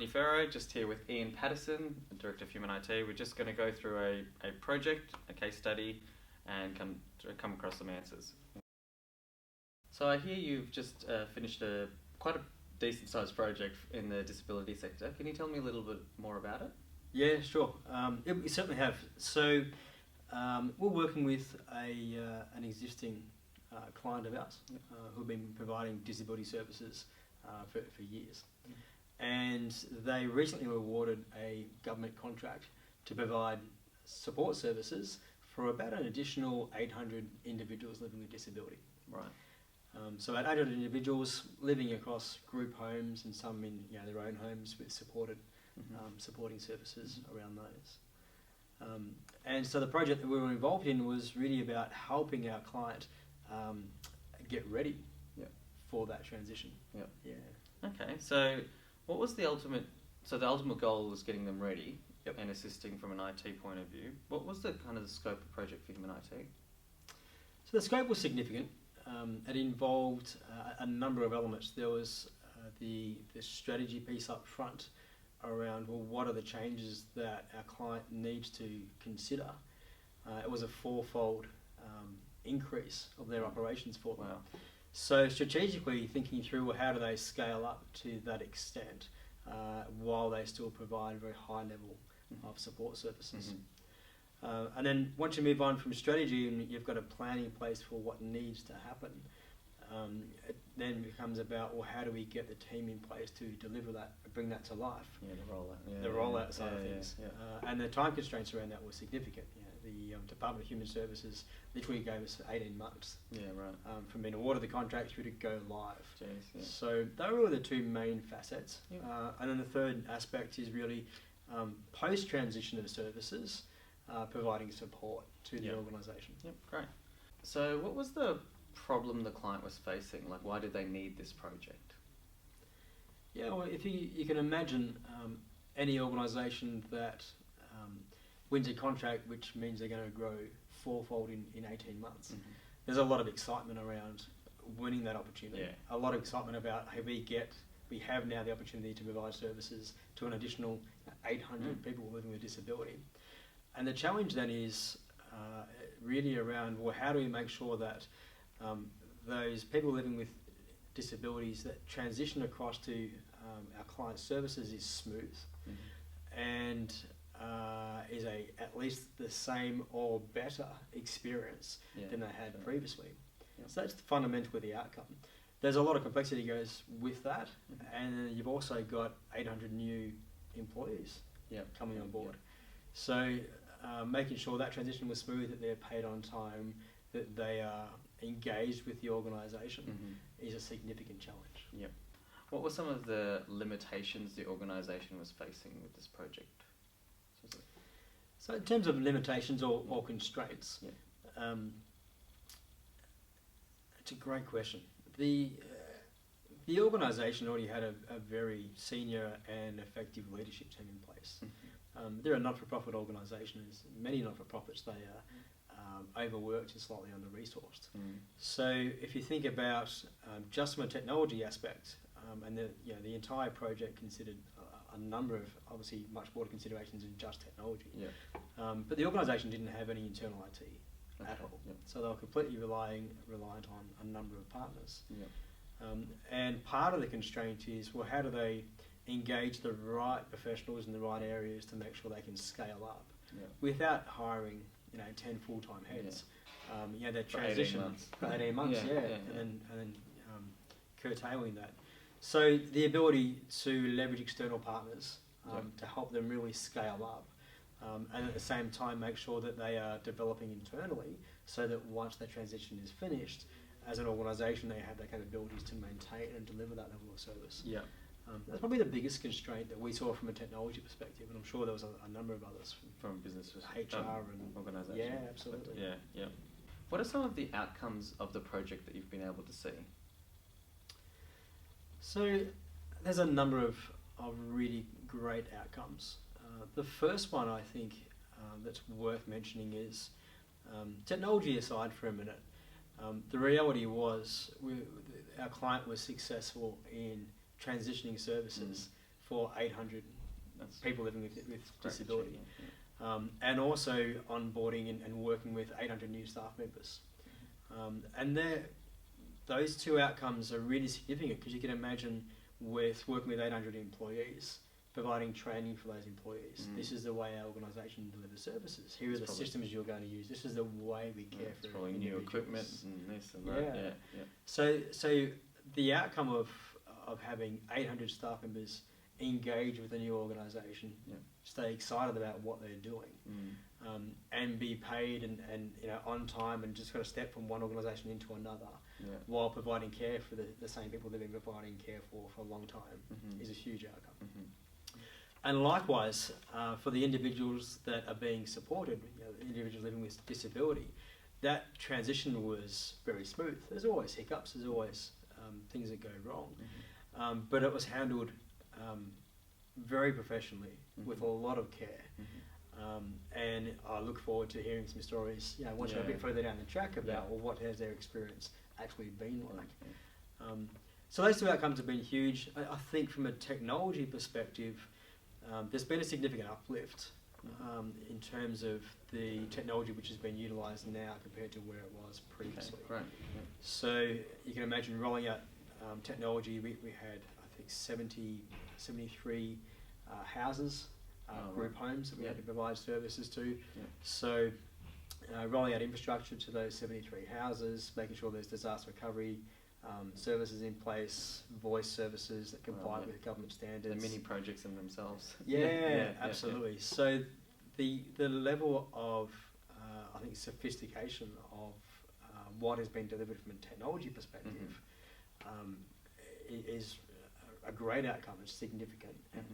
Rodney Ferro, just here with Ian Patterson, Director of humanIT. We're just going to go through a project, a case study, and come across some answers. So I hear you've just finished quite a decent sized project in the disability sector. Can you tell me a little bit more about it? Yeah, sure. We certainly have. So we're working with an existing client of ours who've been providing disability services for years. And they recently were awarded a government contract to provide support services for about an additional 800 individuals living with disability. Right. So about 800 individuals living across group homes and some in their own homes with supporting services around those. And so the project that we were involved in was really about helping our client get ready for that transition. Yeah. Okay, so what was the ultimate? So the ultimate goal was getting them ready and assisting from an IT point of view. What was the kind of the scope of the project for humanIT? So the scope was significant. It involved a number of elements. There was the strategy piece up front around, well, what are the changes that our client needs to consider? It was a fourfold increase of their operations for them. Wow. So strategically thinking through, well, how do they scale up to that extent while they still provide a very high level of support services. And then once you move on from strategy and you've got a plan in place for what needs to happen, it then becomes about, well, how do we get the team in place to deliver that, bring that to life? Yeah, the rollout. The rollout side of things. And the time constraints around that were significant. The Department of Human Services literally gave us 18 months. Yeah, right. From being awarded the contract through to go live. Jeez, So those were the two main facets. Yeah. And then the third aspect is really post-transition of services, providing support to the organisation. Yep, great. So what was the problem the client was facing? Like, why did they need this project? Yeah, well, if you can imagine any organisation that wins a contract, which means they're going to grow fourfold in 18 months. There's a lot of excitement around winning that opportunity. A lot of excitement about, hey, we have now the opportunity to provide services to an additional 800 people living with disability. And the challenge then is really around, well, how do we make sure that those people living with disabilities that transition across to our client services is smooth and is at least the same or better experience than they had previously. So that's fundamentally the outcome. There's a lot of complexity goes with that, and you've also got 800 new employees coming on board. So making sure that transition was smooth, that they're paid on time, that they are engaged with the organisation is a significant challenge. Yep. What were some of the limitations the organisation was facing with this project? So in terms of limitations or constraints, it's a great question. The organisation already had a very senior and effective leadership team in place. They're a not-for-profit organisation. As many not-for-profits, they are overworked and slightly under-resourced. So if you think about just from a technology aspect, and the entire project considered a number of obviously much broader considerations than just technology. But the organisation didn't have any internal IT at all. So they were completely reliant on a number of partners. And part of the constraint is, well, how do they engage the right professionals in the right areas to make sure they can scale up without hiring 10 full-time heads. Their transition for 18 months, and then curtailing that. So the ability to leverage external partners to help them really scale up, and at the same time make sure that they are developing internally, so that once that transition is finished, as an organisation, they have the capabilities to maintain and deliver that level of service. That's probably the biggest constraint that we saw from a technology perspective, and I'm sure there was a number of others from businesses, HR and organisations. Yeah, absolutely. What are some of the outcomes of the project that you've been able to see? So there's a number of really great outcomes. The first one I think that's worth mentioning is technology aside for a minute. The reality was our client was successful in transitioning services for 800 people living with disability. Yeah. And also onboarding and working with 800 new staff members. And those two outcomes are really significant because you can imagine with working with 800 employees, providing training for those employees. This is the way our organisation delivers services. Here are the systems you're going to use. This is the way we care for probably new equipment and this and that. Yeah. So the outcome of having 800 staff members engage with the new organisation, stay excited about what they're doing, and be paid and on time and just got to step from one organisation into another while providing care for the same people they've been providing care for a long time is a huge outcome. And likewise, for the individuals that are being supported, individuals living with disability, that transition was very smooth. There's always hiccups, there's always things that go wrong, but it was handled very professionally with a lot of care. And I look forward to hearing some stories, once we're a bit further down the track about what has their experience actually been like. So those two outcomes have been huge. I think from a technology perspective, there's been a significant uplift in terms of the technology which has been utilised now compared to where it was previously. Okay, great. So you can imagine rolling out technology. We had, I think, 73 houses, group homes that we had to provide services to. So rolling out infrastructure to those 73 houses, making sure there's disaster recovery services in place, voice services that comply with government standards. The mini projects in themselves. Absolutely. So the level of I think sophistication of what has been delivered from a technology perspective is a great outcome. It's significant. It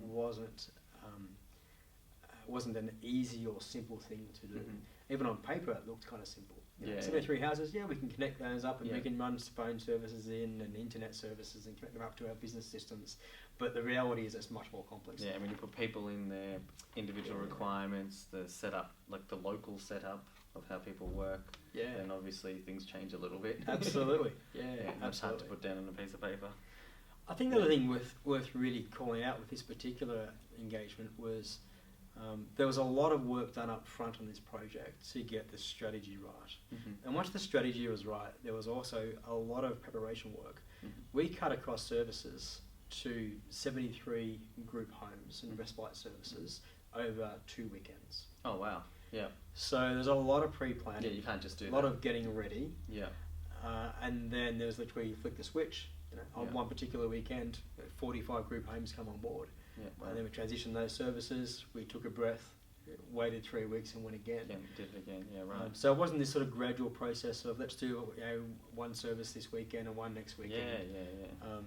wasn't an easy or simple thing to do. Even on paper, it looked kind of simple. 73 houses, we can connect those up and we can run phone services in and internet services and connect them up to our business systems. But the reality is it's much more complex. Yeah, I mean, you put people in their individual requirements, the setup, like the local setup of how people work. Then obviously things change a little bit. Absolutely. It's hard to put down on a piece of paper. I think the other thing worth really calling out with this particular engagement was there was a lot of work done up front on this project to get the strategy right. And once the strategy was right, there was also a lot of preparation work. We cut across services to 73 group homes and respite services over 2 weekends. Oh, wow. Yeah. So there's a lot of pre-planning. Yeah, you can't just do that. A lot of getting ready. Yeah. And then there's literally flick the switch. On one particular weekend, 45 group homes come on board. And then we transitioned those services. We took a breath, waited 3 weeks, and went again. Did it again. Right. So it wasn't this sort of gradual process of let's do one service this weekend and one next weekend.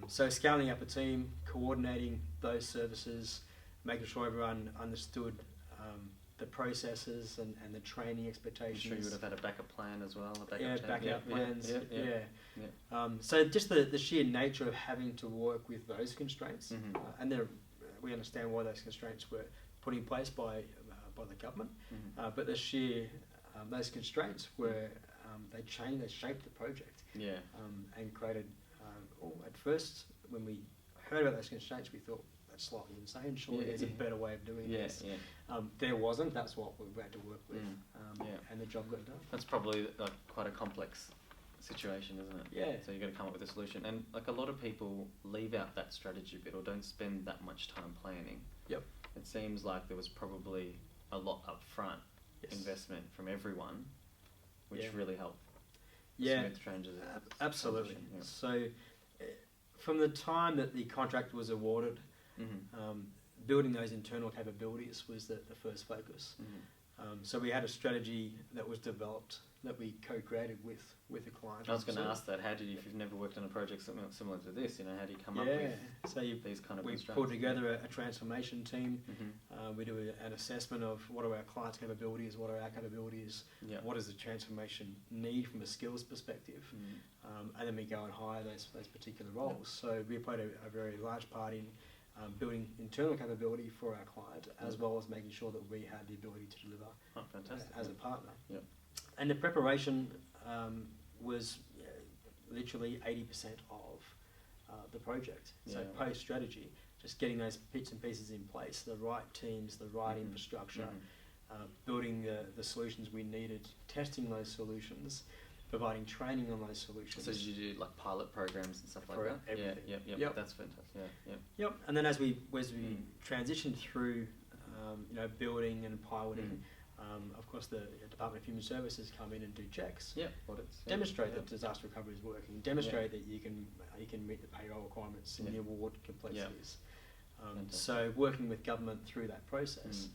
So scaling up a team, coordinating those services, making sure everyone understood the processes and the training expectations. I'm sure you would have had a backup plan as well. Backup plans. So just the sheer nature of having to work with those constraints, and we understand why those constraints were put in place by the government, but the sheer those constraints were they shaped the project, and created. At first, when we heard about those constraints, we thought that's slightly insane. Surely there's a better way of doing this. There wasn't. That's what we had to work with, and the job got done. That's probably quite a complex situation, isn't it? So you've got to come up with a solution, and a lot of people leave out that strategy bit or don't spend that much time planning. It seems like there was probably a lot up front investment from everyone, which really helped smooth transition. Absolutely. So from the time that the contract was awarded, building those internal capabilities was the first focus. So we had a strategy that was developed that we co-created with the client. I was going to ask that. How did you, if you've never worked on a project similar to this, how do you come up with these kind of we constraints? Pull together a transformation team. We do an assessment of what are our clients' capabilities, what are our capabilities, what does the transformation need from a skills perspective, and then we go and hire those particular roles. So we played a very large part in building internal capability for our client, as well as making sure that we had the ability to deliver as a partner. And the preparation was literally 80% of the project. So post-strategy, just getting those bits and pieces in place, the right teams, the right infrastructure, building the solutions we needed, testing those solutions, providing training on those solutions. So you do like pilot programs and stuff like For that? everything. Yep. That's fantastic. Yeah. And then as we transitioned through, building and piloting, of course the Department of Human Services come in and do checks. Audits. Demonstrate that disaster recovery is working. Demonstrate that you can meet the payroll requirements and the award complexities. So working with government through that process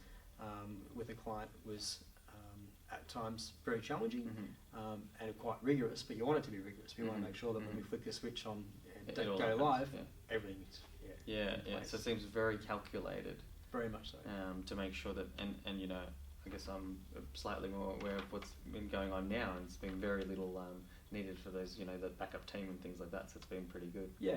with a client was at times very challenging and quite rigorous, but you want it to be rigorous. We want to make sure that when we flick the switch on and go live, everything's in place. So it seems very calculated. Very much so. To make sure that, and I guess I'm slightly more aware of what's been going on now, and it's been very little needed for those, the backup team and things like that, so it's been pretty good. Yeah.